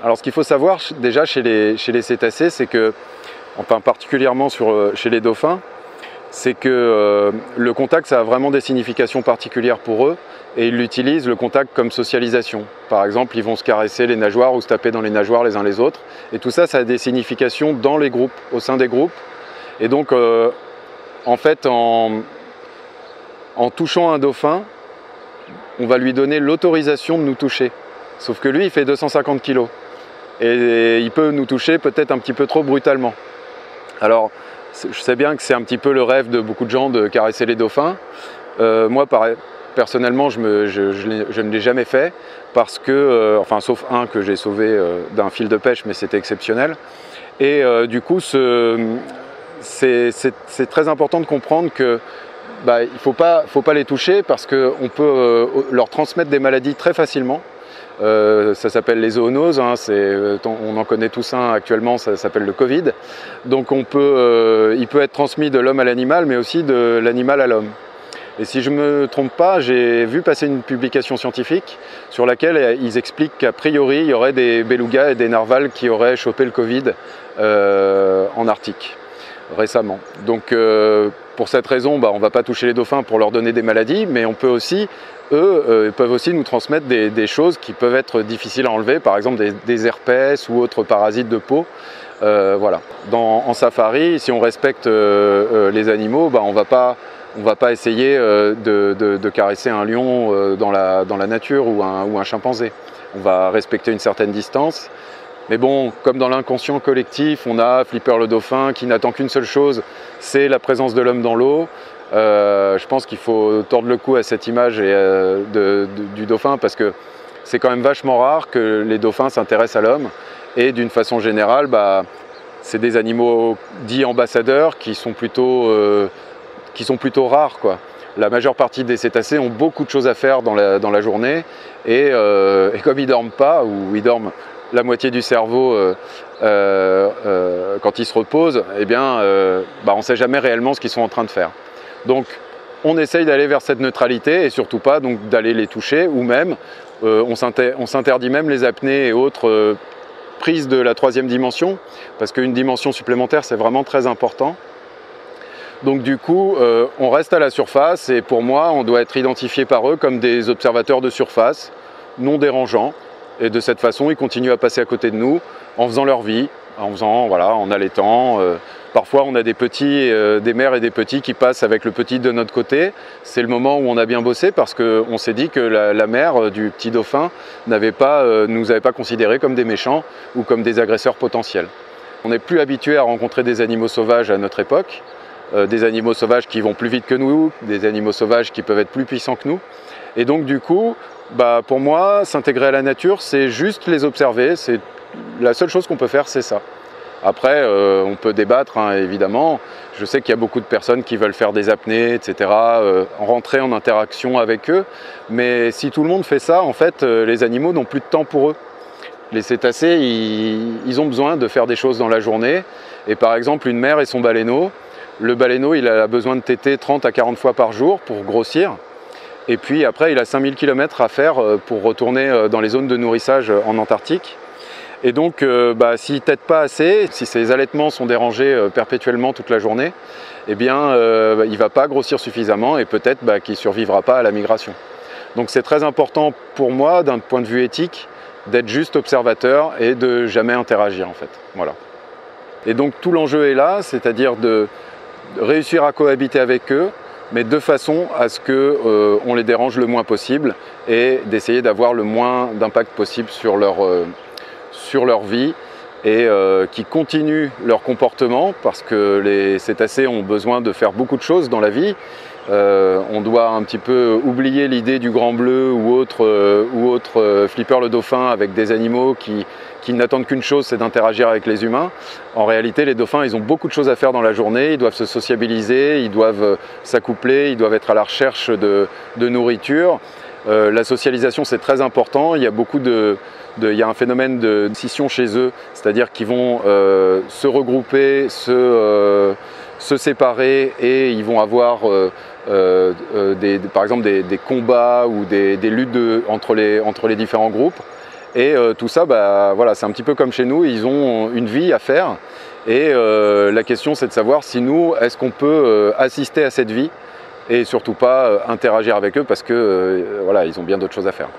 Alors ce qu'il faut savoir déjà chez les cétacés, c'est que, enfin particulièrement chez les dauphins, c'est que le contact, ça a vraiment des significations particulières pour eux et ils l'utilisent, le contact, comme socialisation. Par exemple, ils vont se caresser les nageoires ou se taper dans les nageoires les uns les autres. Et tout ça, ça a des significations dans les groupes, au sein des groupes. Et donc, en fait, en touchant un dauphin, on va lui donner l'autorisation de nous toucher. Sauf que lui, il fait 250 kg. Et il peut nous toucher peut-être un petit peu trop brutalement. Alors, je sais bien que c'est un petit peu le rêve de beaucoup de gens de caresser les dauphins. Moi, personnellement, je ne l'ai jamais fait parce que, enfin, sauf un que j'ai sauvé d'un fil de pêche, mais c'était exceptionnel. Et du coup, c'est très important de comprendre que il ne faut pas les toucher parce qu'on peut leur transmettre des maladies très facilement. Ça s'appelle les zoonoses, hein, on en connaît tous un actuellement, ça s'appelle le Covid. Donc il peut être transmis de l'homme à l'animal, mais aussi de l'animal à l'homme. Et si je ne me trompe pas, j'ai vu passer une publication scientifique sur laquelle ils expliquent qu'a priori, il y aurait des belugas et des narvals qui auraient chopé le Covid en Arctique récemment. Donc pour cette raison, on ne va pas toucher les dauphins pour leur donner des maladies, mais on peut aussi, eux, peuvent aussi nous transmettre des choses qui peuvent être difficiles à enlever, par exemple des herpès ou autres parasites de peau. Voilà. En safari, si on respecte les animaux, on ne va pas essayer de caresser un lion dans la nature ou un chimpanzé. On va respecter une certaine distance. Mais bon, comme dans l'inconscient collectif, on a Flipper le dauphin qui n'attend qu'une seule chose, c'est la présence de l'homme dans l'eau. Je pense qu'il faut tordre le cou à cette image du dauphin parce que c'est quand même vachement rare que les dauphins s'intéressent à l'homme. Et d'une façon générale, c'est des animaux dits ambassadeurs qui sont plutôt rares, quoi. La majeure partie des cétacés ont beaucoup de choses à faire dans la journée et comme ils ne dorment pas, ou ils dorment la moitié du cerveau quand ils se reposent, eh bien, on ne sait jamais réellement ce qu'ils sont en train de faire. Donc on essaye d'aller vers cette neutralité et surtout pas d'aller les toucher, ou même on s'interdit même les apnées et autres prises de la troisième dimension, parce qu'une dimension supplémentaire c'est vraiment très important. Donc du coup, on reste à la surface et pour moi, on doit être identifié par eux comme des observateurs de surface, non dérangeants. Et de cette façon, ils continuent à passer à côté de nous en faisant leur vie, en allaitant. Parfois, on a des mères et des petits qui passent avec le petit de notre côté. C'est le moment où on a bien bossé parce qu'on s'est dit que la mère du petit dauphin nous avait pas considérés comme des méchants ou comme des agresseurs potentiels. On n'est plus habitué à rencontrer des animaux sauvages à notre époque. Des animaux sauvages qui vont plus vite que nous, des animaux sauvages qui peuvent être plus puissants que nous. Et donc du coup, pour moi, s'intégrer à la nature, c'est juste les observer. C'est la seule chose qu'on peut faire, c'est ça. Après, on peut débattre, hein, évidemment. Je sais qu'il y a beaucoup de personnes qui veulent faire des apnées, etc., rentrer en interaction avec eux. Mais si tout le monde fait ça, en fait, les animaux n'ont plus de temps pour eux. Les cétacés, ils ont besoin de faire des choses dans la journée. Et par exemple, une mère et son baleineau. Le baleineau, il a besoin de téter 30 à 40 fois par jour pour grossir. Et puis après, il a 5000 km à faire pour retourner dans les zones de nourrissage en Antarctique. Et donc, s'il ne tète pas assez, si ses allaitements sont dérangés perpétuellement toute la journée, eh bien, il ne va pas grossir suffisamment et peut-être qu'il ne survivra pas à la migration. Donc c'est très important pour moi, d'un point de vue éthique, d'être juste observateur et de jamais interagir, en fait. Voilà. Et donc tout l'enjeu est là, c'est-à-dire de réussir à cohabiter avec eux, mais de façon à ce qu'on les dérange le moins possible et d'essayer d'avoir le moins d'impact possible sur leur vie et qui continuent leur comportement parce que les cétacés ont besoin de faire beaucoup de choses dans la vie. On doit un petit peu oublier l'idée du grand bleu ou autre Flipper le dauphin avec des animaux qui n'attendent qu'une chose, c'est d'interagir avec les humains. En réalité, les dauphins, ils ont beaucoup de choses à faire dans la journée, ils doivent se sociabiliser, ils doivent s'accoupler, ils doivent être à la recherche de nourriture. La socialisation, c'est très important. Il y a un phénomène de scission chez eux, c'est-à-dire qu'ils vont se regrouper, se séparer et ils vont avoir par exemple des combats ou des luttes entre les différents groupes. Et tout ça, voilà, c'est un petit peu comme chez nous, ils ont une vie à faire. Et la question, c'est de savoir si nous, est-ce qu'on peut assister à cette vie et surtout pas interagir avec eux parce que voilà, ils ont bien d'autres choses à faire.